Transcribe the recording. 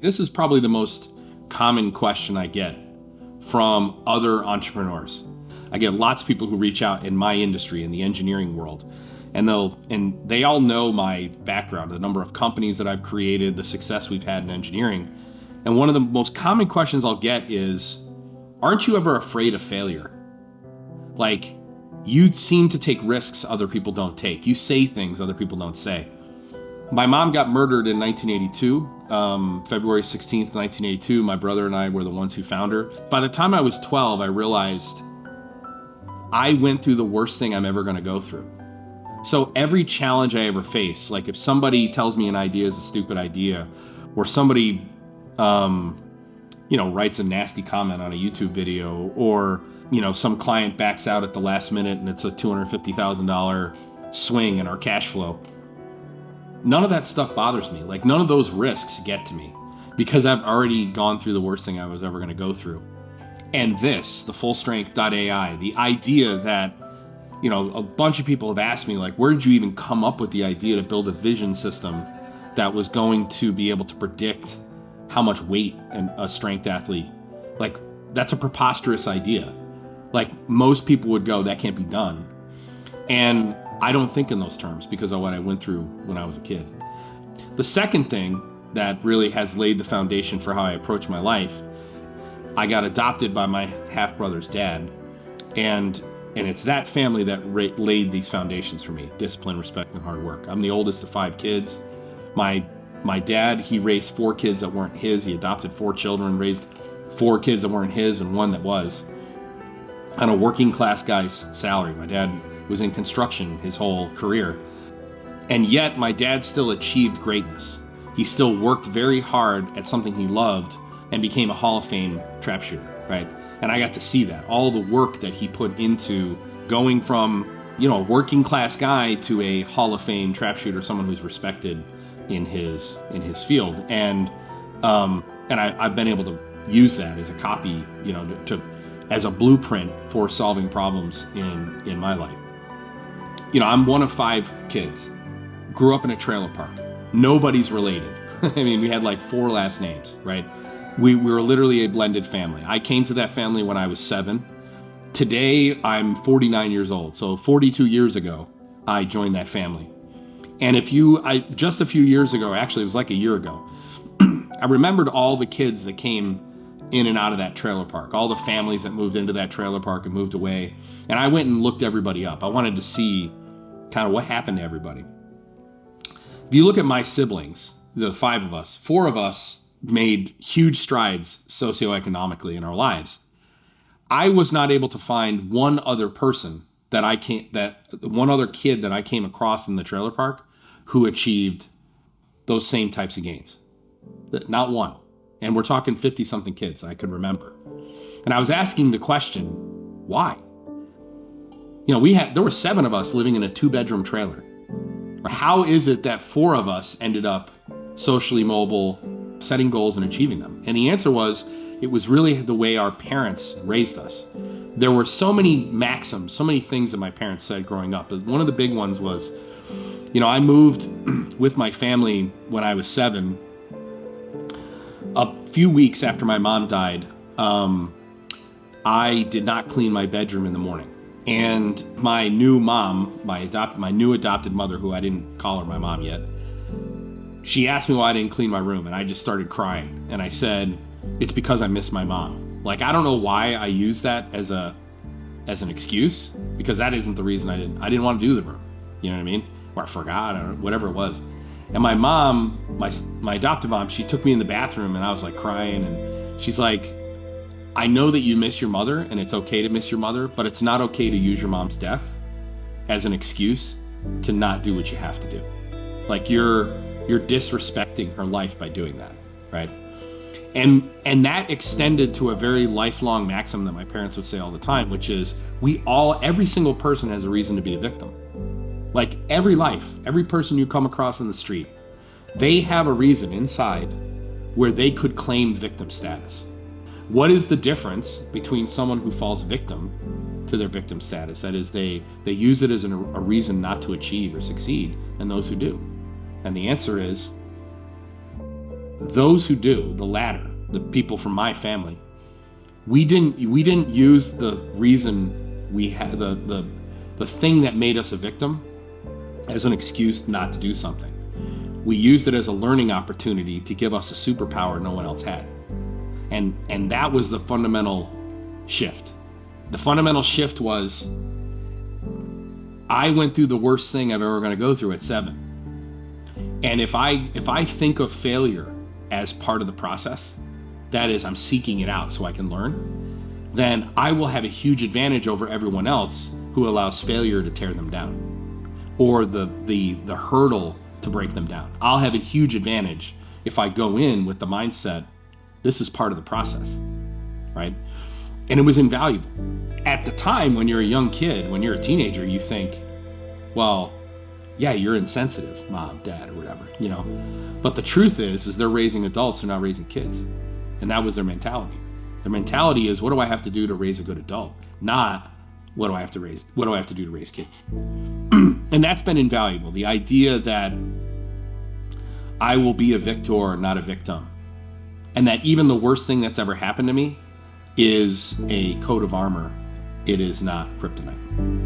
This is probably the most common question I get from other entrepreneurs. I get lots of people who reach out in my industry, in the engineering world, and they all know my background, the number of companies that I've created, the success we've had in engineering. And one of the most common questions I'll get is, aren't you ever afraid of failure? Like, you seem to take risks other people don't take. You say things other people don't say. My mom got murdered in 1982, February 16th, 1982. My brother and I were the ones who found her. By the time I was 12, I realized I went through the worst thing I'm ever going to go through. So every challenge I ever face, like if somebody tells me an idea is a stupid idea, or somebody, writes a nasty comment on a YouTube video, or, some client backs out at the last minute and it's a $250,000 swing in our cash flow. None of that stuff bothers me. Like, none of those risks get to me because I've already gone through the worst thing I was ever going to go through. And this, the fullstrength.ai, the idea that, a bunch of people have asked me, like, where did you even come up with the idea to build a vision system that was going to be able to predict how much weight a strength athlete, like, that's a preposterous idea. Like, most people would go, that can't be done. And I don't think in those terms because of what I went through when I was a kid. The second thing that really has laid the foundation for how I approach my life, I got adopted by my half-brother's dad, and it's that family that laid these foundations for me: discipline, respect, and hard work. I'm the oldest of 5 kids. My dad, he raised 4 kids that weren't his. He adopted 4 children, raised 4 kids that weren't his, and 1 that was, on a working class guy's salary. My dad was in construction his whole career. And yet my dad still achieved greatness. He still worked very hard at something he loved and became a Hall of Fame trap shooter, right? And I got to see that, all the work that he put into going from, a working class guy to a Hall of Fame trap shooter, someone who's respected in his field. And I've been able to use that as a copy, as a blueprint for solving problems in my life. I'm one of 5 kids, grew up in a trailer park. Nobody's related. I mean, we had like 4 last names, right? We were literally a blended family. I came to that family when I was 7. Today, I'm 49 years old. So 42 years ago, I joined that family. And just a few years ago, actually, it was like a year ago, I remembered all the kids that came in and out of that trailer park, all the families that moved into that trailer park and moved away. And I went and looked everybody up. I wanted to see kind of what happened to everybody. If you look at my siblings, the 5 of us, 4 of us made huge strides socioeconomically in our lives. I was not able to find one other person one other kid that I came across in the trailer park who achieved those same types of gains. Not one. And we're talking 50-something kids I can remember. And I was asking the question, why? There were 7 of us living in a 2-bedroom trailer. How is it that 4 of us ended up socially mobile, setting goals and achieving them? And the answer was, it was really the way our parents raised us. There were so many maxims, so many things that my parents said growing up. But one of the big ones was, I moved with my family when I was 7. A few weeks after my mom died, I did not clean my bedroom in the morning. And my new mom, my new adopted mother, who I didn't call her my mom yet, she asked me why I didn't clean my room, and I just started crying. And I said, it's because I miss my mom. Like, I don't know why I used that as an excuse, because that isn't the reason I didn't want to do the room. You know what I mean? Or I forgot, or whatever it was. And my mom, my adopted mom, she took me in the bathroom, and I was like crying, and she's like, I know that you miss your mother, and it's okay to miss your mother, but it's not okay to use your mom's death as an excuse to not do what you have to do. Like, you're disrespecting her life by doing that, right? And that extended to a very lifelong maxim that my parents would say all the time, which is, every single person has a reason to be a victim. Like, every person you come across in the street, they have a reason inside where they could claim victim status. What is the difference between someone who falls victim to their victim status, that is, they use it as a reason not to achieve or succeed, and those who do? And the answer is those who do, the latter, the people from my family, we didn't use the reason we had the thing that made us a victim as an excuse not to do something. We used it as a learning opportunity to give us a superpower no one else had. And that was the fundamental shift. The fundamental shift was, I went through the worst thing I'm ever going to go through at 7. And if I think of failure as part of the process, that is, I'm seeking it out so I can learn, then I will have a huge advantage over everyone else who allows failure to tear them down, or the hurdle to break them down. I'll have a huge advantage if I go in with the mindset, this is part of the process, right? And it was invaluable. At the time, when you're a young kid, when you're a teenager, you think, well, yeah, you're insensitive, mom, dad, or whatever, But the truth is they're raising adults, they're not raising kids. And that was their mentality. Their mentality is, what do I have to do to raise a good adult? Not, what do I have to do to raise kids? And that's been invaluable. The idea that I will be a victor, not a victim. And that even the worst thing that's ever happened to me is a coat of armor. It is not kryptonite.